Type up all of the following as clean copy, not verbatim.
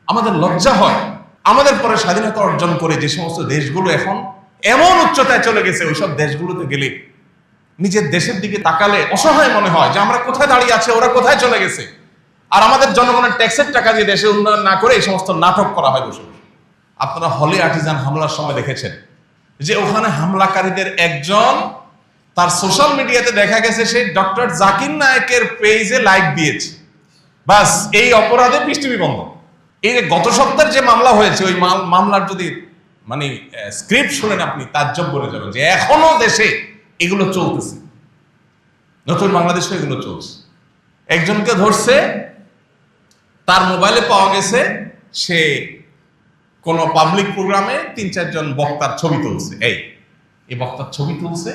আমাদের লজ্জা হয়। আমাদের পরে স্বাধীনতা অর্জন করে যে সমস্ত দেশগুলো এখন এমন উচ্চতায় চলে গেছে, ওইসব দেশগুলোতে গেলে নিজের দেশের দিকে তাকালে অসহায় মনে হয় যে আমরা কোথায় দাঁড়িয়ে আছি, ওরা কোথায় চলে গেছে। আর আমাদের জনগণের ট্যাক্সের টাকা দিয়ে দেশে উন্নয়ন না করে এই সমস্ত নাটক করা হয় বসে বসে। আপনারা হলে আর্টিজান হামলার সময় দেখেছেন যে ওখানে হামলাকারীদের একজন তার সোশ্যাল মিডিয়াতে দেখা গেছে সে ডক্টর জাকির নায়েকের পেজে লাইক দিয়েছে, বাস এই অপরাধে পৃষ্ঠবি বন্ধ। এই যে গত সপ্তাহের যে মামলা হয়েছে, ওই মামলার যদি মানে স্ক্রিপ্ট শুনেন আপনি তাজ্জব করে যাবেন যে এখনো দেশে এগুলো চলতেছে, নতুন বাংলাদেশে এগুলো চলছে। একজনকে ধরছে, তার মোবাইলে পাওয়া গেছে সে কোন পাবলিক প্রোগ্রামে ৩-৪ জন বক্তার ছবি তুলছে। এই বক্তার ছবি তুলছে,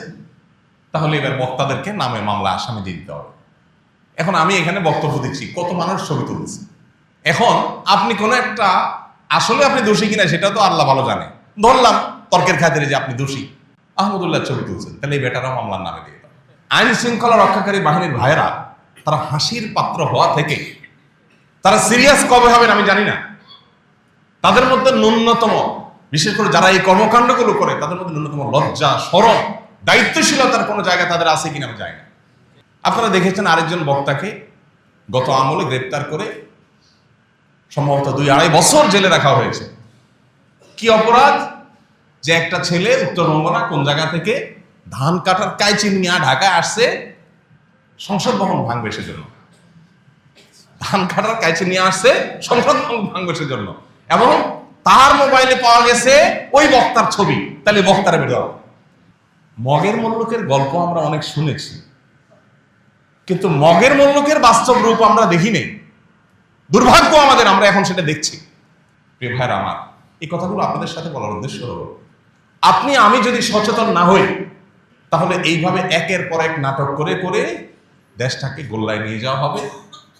তাহলে এবার বক্তাদেরকে নামে মামলা আসামি দিয়ে দিতে হবে। এখন আমি এখানে বক্তব্য দিচ্ছি, কত মানুষ ছবি তুলছে। এখন আপনি কোন একটা আসলে আপনি দোষী কিনা সেটা তো আল্লাহ ভালো জানে, ধরলাম তর্কের খাতিরে যে আপনি দোষী, আহমদুল্লাহ ছবি তুলছেন, তাহলে এই বেটারাও মামলার নামে দিয়ে দেবে। আইন শৃঙ্খলা রক্ষাকারী বাহিনীর ভাইয়েরা তারা হাসির পাত্র হওয়া থেকে তারা সিরিয়াস কবে হবেন আমি জানি না। তাদের মধ্যে ন্যূনতম, বিশেষ করে যারা এই কর্মকাণ্ডগুলো করে, তাদের মধ্যে ন্যূনতম লজ্জা, শরম, দায়িত্বশীলতার কোনো জায়গা তাদের আছে কিনা আমি জানি না। আপনারা দেখেছেন আরেকজন বক্তাকে গত আমলে গ্রেপ্তার করে সম্ভবত 2-2.5 বছর জেলে রাখা হয়েছে। কি অপরাধ? যে একটা ছেলে উত্তরবঙ্গ না কোন জায়গা থেকে ধান কাটার কাইচি নিয়ে ঢাকায় আসছে সংসদ ভবন ভাঙবে সেজন্য। ধান কাটার কাইচি নিয়ে আসছে সংসদ ভবন ভাঙবে সেজন্য, এবং তার মোবাইলে পাওয়া গেছে ওই বক্তার ছবি। তাহলে বক্তারা বেরো। মগের মল্লুকের গল্প আমরা অনেক শুনেছি, কিন্তু মগের মল্লুকের বাস্তব রূপ আমরা দেখি নেই। দুর্ভাগ্য আমাদের, আমরা এখন সেটা দেখছি। প্রিয় ভাইরা আমার, এই কথাগুলো আপনাদের সাথে বলার উদ্দেশ্য হলো, আপনি আমি যদি সচেতন না হই, তাহলে এইভাবে একের পর এক নাটক করে করে দেশটাকে গোল্লায় নিয়ে যাওয়া হবে।